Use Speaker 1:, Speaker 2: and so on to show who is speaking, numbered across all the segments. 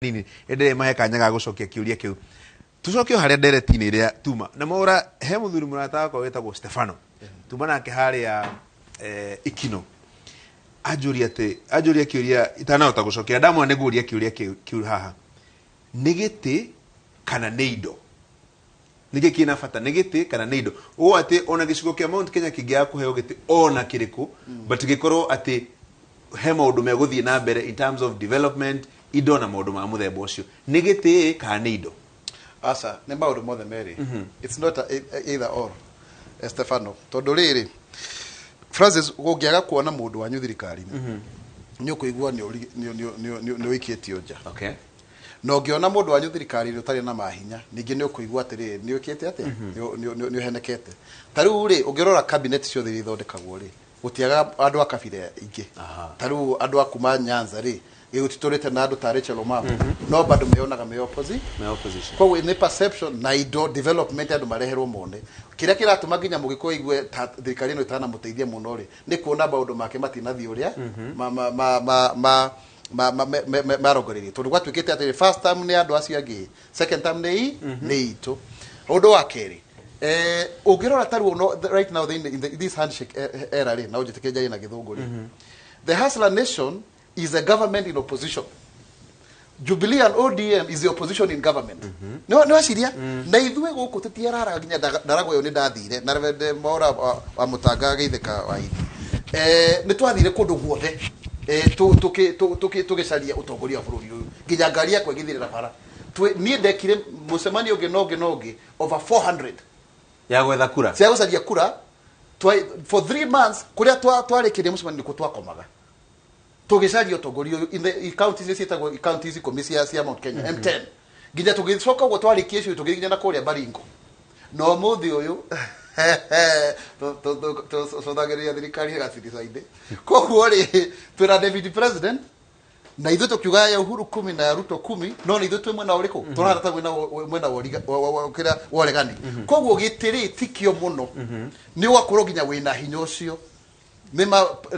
Speaker 1: nini ende maheka nyaga gucokia kiuria kiu tucokio haria nderetini ria tuma na maura he muthuri murata wako wetagwo Stefano tuma nake haria ikino ajuria kiuria itanahota gucokia ndamwa neguria kiuria kiu haha nigiti kana neido nige kina fata nigiti kana neido o ati ona gicigo kia Mount Kenya kigia kuheo giti ona kiriku but gikorwo ati he maundu meguthie na mbere in terms of development ido na maundu ma muthemba ucio nigiti kana neido
Speaker 2: asa ne maundu mothe meri it's not either or Stefano tondu riri Francis gungiaga kuona mundu wanyu thirikari-ini ni ukuigua ni wikitio nja
Speaker 1: okay
Speaker 2: no ngiona mundu wanyu thirikari-ini utari na mahinya ningi ni ukuigua atiri ni wikite ate ni uhenekete tariu ri ungirora cabinet ciothe ithondekagwo ri gutiaga andu akabire ingi tariu andu akuma Nyanza ri gigutiturite na andu ta Rachel Omamo no bado meonaga me opposition kwa ni perception na ido development andu mareherwo mone kiria kiratuma nginya mugiko igwe thirikari ino itana muteithia muno ri ni kuona maundu make matinathi uria marogorerie tondu gwatuikite ati first term ni andu acio angi second term ni itu undu wa keri ungirora taru no right now in this handshake era ri na ujitike jari na githungu ri the Hustler Nation is a government in opposition. Jubilee and ODM is the opposition in government. No asiria na ithwe guku tutiarara nginya ndarago yo ni ndathire na revende mora wa mutanga geitheka wa ithi ni twathire kundu guothe tugicaria utongoria wa bururi uyu nginya ngari yakwa igithirira bara ni ndekire mucemanio ngi over 400
Speaker 1: ya gwetha kura
Speaker 2: cia gucaria kura for 3 months kuria twarikirie mucemanio ku twakomaga tugicaria utongoria in the counties cietagwo counties commission cia Mount Kenya M10 nginya tugicoka ugo twarikie cio tugiginya na kuria Baringo no muthi uyu so dageria thirikari gaciricainde koguo ri twira David President na ithu tukiuga ya Uhuru 10 na Ruto 10 no ni ithu twi mwena uriku turarata mwena kira woregani koguo gitiri tikio muno ni wakorwo nginya wina hinya ucio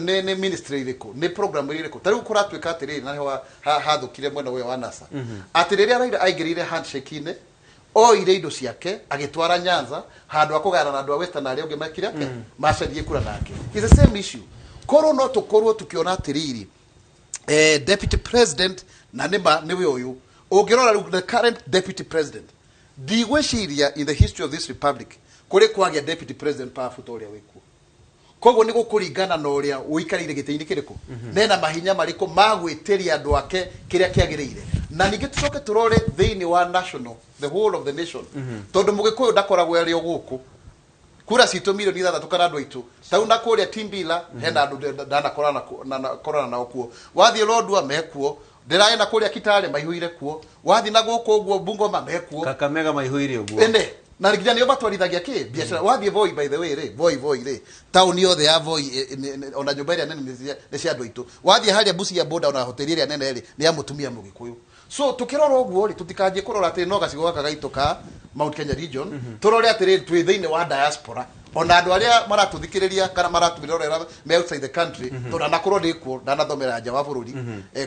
Speaker 2: ni ministry iriko ni program iriko tariu kuratwika atiri na ho hathukire mwena we wa NASA atiriria Raila aigirire handshake ine o ire indo ciake agitwara Nyanza handu akugana na andu a Western ari ungi makire macarie kura nake is the same issue koro no tukorwo tukiona atiriri deputy president na ni we uyu ungirora the current deputy president digweciria in the history of this republic kuri kwagia deputy president powerful toria wikuo koguo ni gukuringana na uria uikarire giteini kiriko nena mahinya mariko magwitiria andu ake kiria kiagirire na ningi tucoke turore thiini wa national the whole of the nation tondu mugikuyu ndakoragwo ari oguku kura citu milioni 6 kana andu aitu tau na kuria Timbila hena andu ndana korana na okuo wathie Lodwa mekuo ndirae na kuria Kitale maihuire kuo wathi na guku uguo Bungoma mekuo
Speaker 1: Kakamega maihuire uguo
Speaker 2: ende na nginya ni obatwarithagia ki biashara wathie Voi by the way ri Voi ri town yothe ya Voi ona nyumba iria nene ni cia andu aitu wathie haria Busia border ona hoteli iria nene ri ni ya mutumia mugikuyu so tukirora uguo ri tutikaje kurora ati no gacigo gaka gaituka Mount Kenya region turore atiri twi thiini wa diaspora ona andu aria maratuthikiriria kana maratumirorera me outside the country tona nakorwo ndikuo ndanathomera nja wa bururi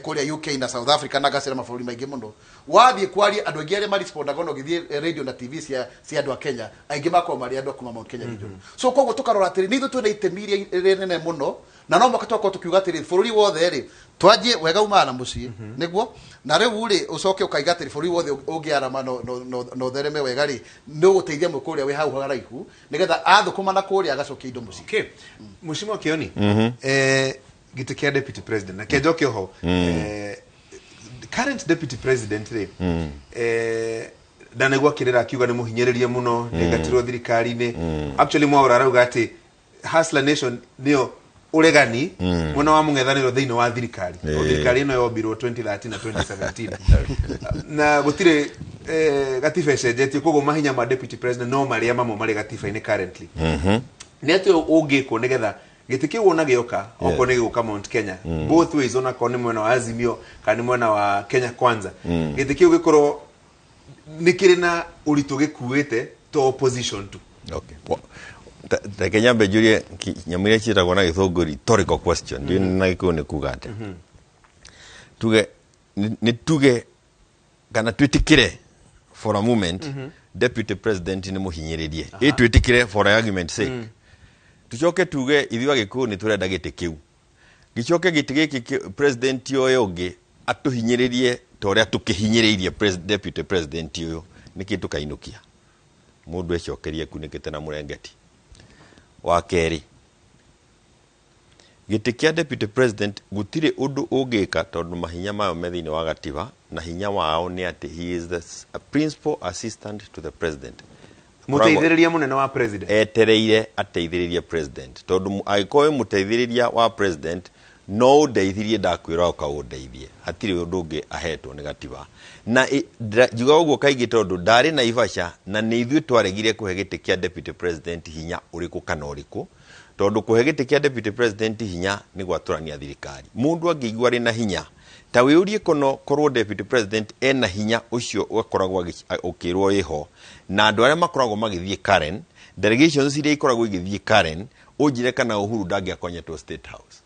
Speaker 2: kuria UK na South Africa na gacira mabũrũri maingi muno wathie kwari andu aingi aria marespondaga no githie radio na TV cia andu a Kenya aingi makoma mari andu akuma Mount Kenya region so koguo tukarora atiri nithu twina itemi nene muno na no mwaka twako tukiuga atiri bururi wothe ri twanjie wega uma na mucii niguo na riu ri ucoke ukaiga atiri bururi wothe ungiarama no thereme wega ri no guteithia mukuria we hau haraihu nigetha athukuma na kuria agacokia indo mucii
Speaker 1: okay mushimo kioni gite kia deputy president na kejoke ho current deputy president ri ndanegwa kirira akiuga ni muhinyiririe muno negatirwo thirikari-ini actually mwaura arauga ati Hustler Nation nio uregani mwana wa mung'ethaniro thiini wa thirikari thirikari ino yombirwo 2013 na 2017 na gutire gatiba cenjetie koguo mahinya ma deputy president no maria mamo mari gatiba-ini currently ni ati ungikwo nigetha gitikiu ona gioka oko ni guka Mount Kenya both ways ona ko ni mwena wa Azimio kana mwena wa Kenya Kwanza gitikiu gikorwo nikiri na uritu gikuite to opposition tu
Speaker 3: okay the Kenya bejurie nyamire chira gona githongori rhetorical question ndi na iko ni kugate tuge kana twitikire for a moment deputy president ni muhinyiririe twitikire for argument sake tucoke tuge ithiwa gikuyu ni turenda giti kiu gicoke giti giki president yoyo ngi atuhinyiririe toria tukihinyiririe deputy president yoyo niki tukainukia mundu ecokerie kunikite na murengeti wa keri giti kia deputy president gutire undu ungika tondu mahinya mayo methini wa gatiba na hinya wao ni ati he is a principal assistant to the president
Speaker 1: muteithiriria munene wa president
Speaker 3: etereire ateithiririe president tondu aikoe muteithiriria wa president no ndeithirie ndakwira ukaundeithie hatiri undu ungi ahetwo ni gatiba na juga uguo kaigi tondu ndari na Ivasha na ni ithuĩ twaregire kuhe giti kia deputy president hinya uriku kana uriku tondu kuhe giti kia deputy president hinya ni gwaturania thirikari mundu angĩigua ri na hinya ta wiurie kono korwo deputy president ena hinya ucio ukoragwo ukirwo iho na andu aria makoragwo magithie Karen delegations iria ikoragwo igithie Karen unjire kana Uhuru ndangĩakonyetwo State House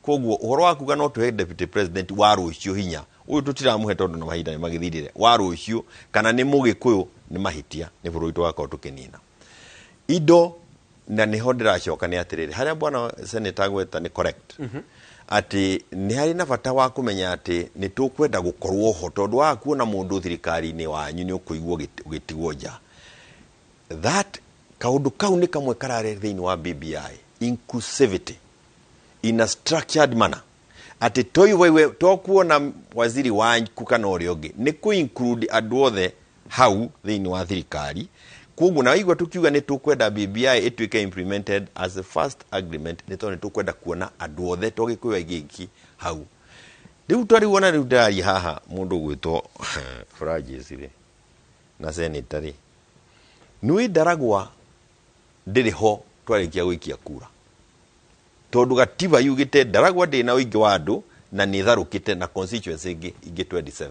Speaker 3: koguo uhoro wa kuga no tuhe deputy president wa rucio hinya uyu tutiramuhe tondu na mahinda ni magithirire wa rucio kana ni mugikuyu ni mahitia ni bũrũri twakao tukinina indo na niho ndiracoka ni atiriri haria bwana senator gweta ni correct ati ni hari na bata wa kumenya ati ni tukwenda gukorwo ho tondu wa kuona mundu thirikari ni wanyu ni ukuigwo gitigwo nja that kaundu kau ni kamwe karare thiini wa BBI inclusivity in a structured manner ati toiwewe tokuona waziri wa kukana uri ungi ni ku include andu othe hau thiini wa thirikari kugu na igwa tukiuga ni tukwenda BBI ituike implemented as a first agreement ni tondu tukwenda kuona andu othe togikuwa igiki hau riu twari wona riu ndari haha mundu gwitwo Francis ri na senator ri nui Ndaragwa ndiri ho twarikia gwikia kura tondu gatiba yugite Ndaragwa ndina uingi wa andu na ni tharukite na constituency ingi 27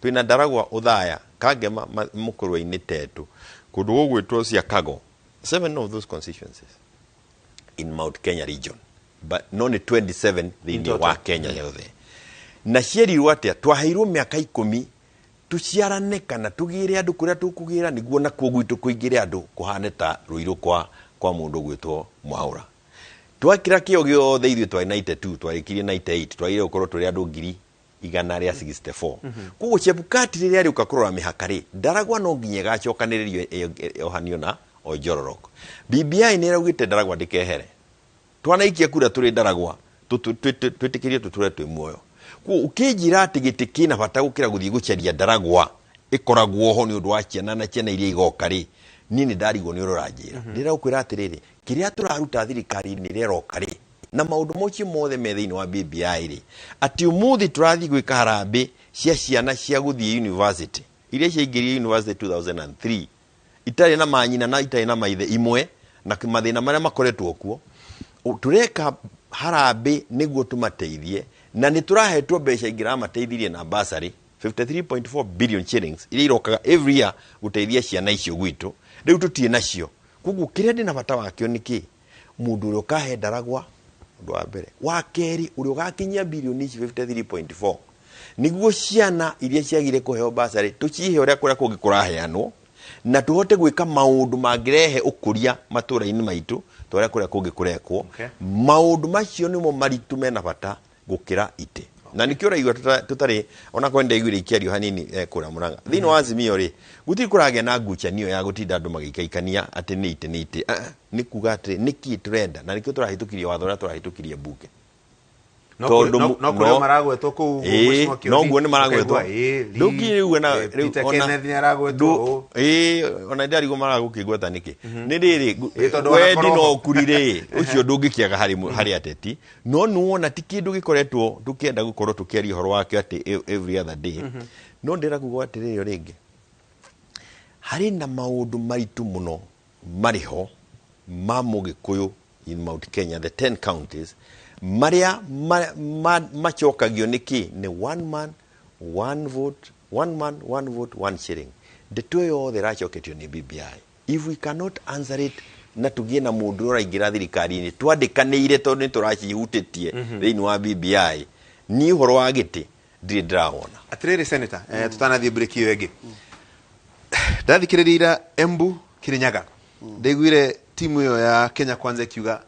Speaker 3: twina Ndaragwa uthaya Kangema mukurwa-ini tetu kundu gugwitwo cia Kago 7 of those constituencies in Mount Kenya region but no ni 27 thini wa Kenya yothe na cieri atia twaheirwo miaka 10 tuciarane kana tugire andu kuria tukugira niguo na kugwitu kuingire andu kuhaneta ruiru kwa mundu gwitwo Mwaura twakira kio giothe ithuĩ twa 92 twarikirie 98 twagire ukorwo turi andu ngiri igana ria 64 kugo Chebukati riria ari ukakorora mihakari Ndaragwa no nginye gacokaniririo yohanio na Ojororoko BBI ni raugite Ndaragwa ndikehere twanaikia kura turi Ndaragwa twitikirie tuture twi muoyo kugo ukijira ati gitiki na bata gukira guthii guceria Ndaragwa ikoragwo ho ni undu wa ciana na ciana iria igoka ri nini ndarigwo ni uroranjira ndirakwira atiriri kiria turaruta thirikari ni reroka ri na maundu mochi mothe methiini wa BBI ri ati umuthi turathi gwika harambe cia ciana cia guthii university iria ciaingiririe university 2003 itari na manyina na itari na maithe imwe na mathina maria makoretwo kuo tureka harambe niguo tumateithie na ni turahetwo mbeca ingira mateithirie na basari 53.4 billion shillings iria irokaga every year guteithia ciana icio gwitu riu tutie nacio kugu kiria ndina bata wakio niki mundu uri ukahe Ndaragwa ndu wa mbere wa keri uri ugakinyia bilioni 53.4 niguo ciana iria ciagire kuheo basari tucihe uria kuria kungi kuraheanwo na tuhote gwika maundu mangirehe ukuria matura-ini maitu toria kuria kungi kurekwo maundu macio nimo maritu mena bata gukira ite na nikio raigwa tutari ona kwenda igwire ikiario hanini kura Murang'a thini wa Azimio ri gutiri kuragia na ngucanio ya gutinda andu magikaikania ati ni ite ni kuga ati niki trend na nikio turahitukirie watho na turahitukirie bunge
Speaker 1: no kuri maragwetwo ku
Speaker 3: mushimo kio no guo ni maragwetwo nduki riu na
Speaker 1: Peter Kenneth ni aragwetwo
Speaker 3: ona ndari go maragukigweta niki ni riri wendi no kurire ucio ndungikiaga hari ateti no nuona ti kindu gikoretwo tukienda gukorwo tukiaria horo wake ati every other day no ndira kugo atiriyo ringi hari na maundu maritu muno mariho ma Mugikuyu in Mount Kenya the 10 counties maria machokagio niki ni one man one vote one shilling ndeto yothe rachoketio ni BBI if we cannot answer it na tugie na mundu uraingira thirikari ni twandikaniire tondu turacihutitie thiini wa BBI ni horo wa giti ndĩrawona
Speaker 1: atiriri senator tutanathie break iyo ĩngĩ ndathikĩrĩria ira Embu Kirinyaga ndaiguire timu iyo ya Kenya Kwanza ikiuga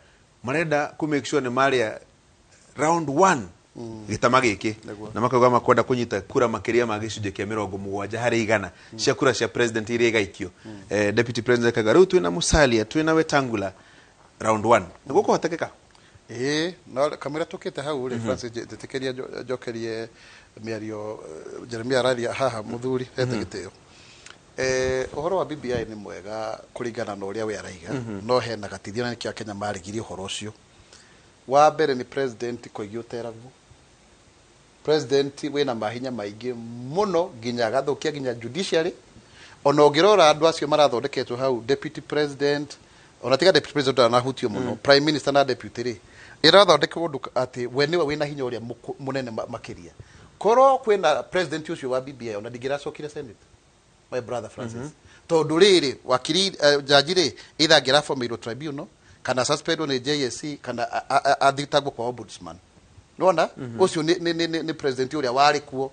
Speaker 1: marenda ku make sure ni maria round 1 gitama giki na makauga makwenda kunyita kura makiria ma gicunje kia 70 harĩ 100 cia kura cia president iria igaikio deputy president Kagaru twina Musalia twina Wetangula round 1 niguko hotekeka
Speaker 2: no kamera tukite hau ri Francis tetikiria jokerie miario Jeremia Raria haha muthuri etegiteo uhoro wa BBI ni mwega kuringana na uria we araiga no hena gatithio na kia Kenya marigirie uhoro ucio wa mbere ni president koigio teragu president wena mahinya maingi muno ginya gathukia ginya judiciary ona ngirora andu acio marathondeketwo hau deputy president ona tiga deputy president anahutio muno prime minister na deputy ri irathondekwo undu ati we niwe wina hinya uria munene makiria koro kwina president ucio wa BBI ona ndigiracokire senate my brother Francis tondu riri wakiri jaji ri either ngiraformirwo tribunal kana suspended ni JSC kana athitagwo kwa ombudsman nona ucio ni president uria wari kuo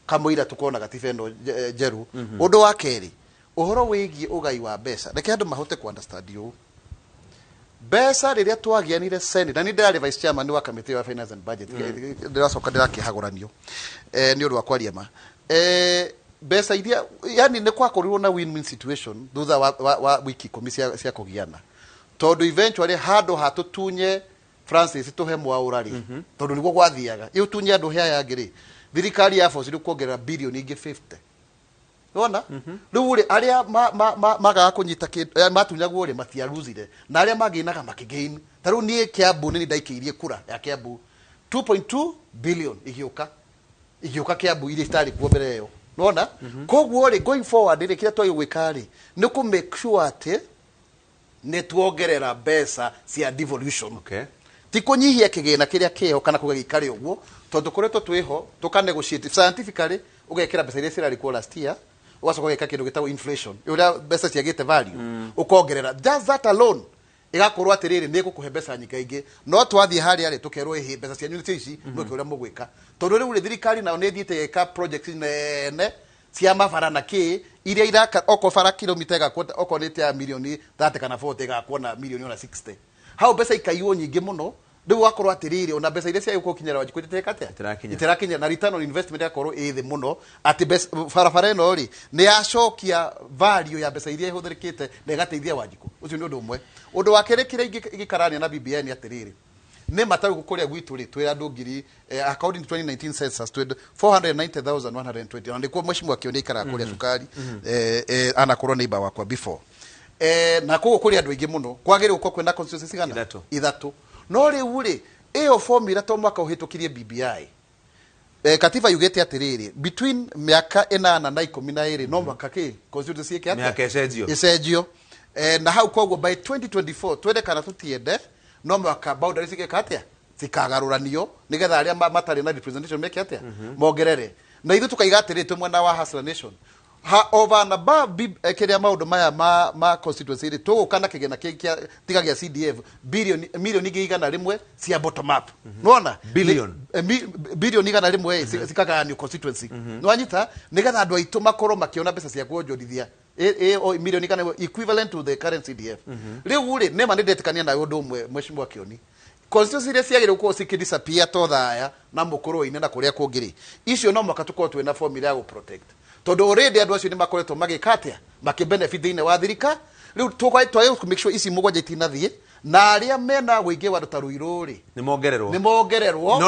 Speaker 2: kamuira tukona gatiba eno jeru undu wa keri uhoro wigie ugai wa mbeca reke andu mahote ku understand you mbeca riria twagianire senate na ni ndari vice chairman wa committee wa finance and budget ndiracoka ndirakihagũranio ni undu wa kwaria ma mbeca iria yani ni kwakorirwo na win-win situation thutha wa wiki 10 cia kugiana tondu eventually hado hatutunye Francis tuhe mwaurari tondu niguo gwathiaga iu tunye andu hea yangiri thirikari ya force kuongerera bilioni ingi 50 wona riu ri aria magaga kunyita matunyagwo ri matiaruzire na aria maginaga makigain taru nie Kiambu ni ndaikirie kura ya Kiambu 2.2 billion igioka Kiambu ile stari kuo mbere yo wona koguo ri going forward ri kira twayo gwikari ni ku make sure ati ne tuongerera mbeca cia devolution tikunyihia kigina kiria kiho kana kugikari uguo tondu kuretwo twiho tukanegotiate scientifically ugekira mbeca iria cirari kwa last year ugacoka geka kindu gitawo inflation uria mbeca ciagite value ukongerera just that alone igakorwo atiriri ni gukuhe mbeca nyingaingi no twathie hari ari tukerwo ihi mbeca cia nyuti ici mweke uria mugwika tondu riu thirikari nao ni thiite eka projects nene cia mabara na ki iria iraka oko bara kilomita igakwo oko nite ya milioni 30 kana 40 igakwo na milioni 60 hau mbeca ikaiwo nyingi muno riu wakorwo atiriri ona mbeca iria cia gukinyera wajiko itirakinya na return on investment yakorwo ithi muno ati barabara eno ri ni yacokia value ya mbeca iria ihuthirikite na igateithia wajiko ucio ni undu umwe undu wa kere kire igikarania na BBI ni atiriri ne mataru gukuria gwitu ri twi andu ngiri according to 2019 census twi 490,120 na ndiko mheshimiwa kioni ikara kuria sukari anakorwo neighbor wakwa before na kugo kuria andu ingi muno kwagire uko kwenda constituency gana ithatu no riu ri iyo formula to mwaka uhitukirie BBI katiba yugete atiriri between miaka 8 na 12 no mwaka ki constituency yake
Speaker 1: miaka
Speaker 2: esejio na hau koguo by 2024 twende kana tutiende no mwaka boundaries igeka atia zikagaruranio nigetha aria matari na representation meke atia mongerere na ithu tukaiga atiriri mwena wa Hustler Nation ha over na ba kiria maundu maya ma constituency ri tugukana kigena kia tigagia CDF milioni igana rimwe cia bottom up nona billion igana rimwe sikagania constituency no anyita nigetha andu aitu makoro makiona mbeca cia kuonjorithia milioni igana equivalent to the current CDF riu ri nema nindetikania na undu umwe mheshimiwa Kioni constituency iria ciagire ko sikidisappear to thaya na mukuru ine na kuria kungiri icio no mwaka tuko twina formula ya protect tondu already andu acio ni makoretwo magikatia makibenefit thine wa thirika riu twaye ku make sure isi mugwanja itinathie na aria mena wige wa taruiruri
Speaker 1: ni mongererwo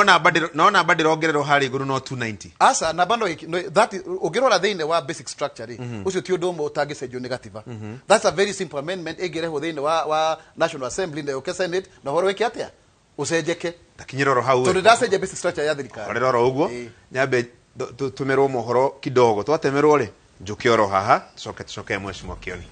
Speaker 1: no namba ndirongererwo hari iguru no 290
Speaker 2: asa namba no that ugirora thine wa basic structure ucio ti undu umwe utangicenjio negative that's a very simple amendment igereho thine wa National Assembly na yoke Senate na horo wiki atia ucenjeke
Speaker 1: takinyiroro hau
Speaker 2: tondu ndacenjia basic structure ya thirikari
Speaker 1: oreroro uguo nyambe tumerwo mohoro kidogo twatemerwo ri njukioro haha tucoke mheshimiwa Kioni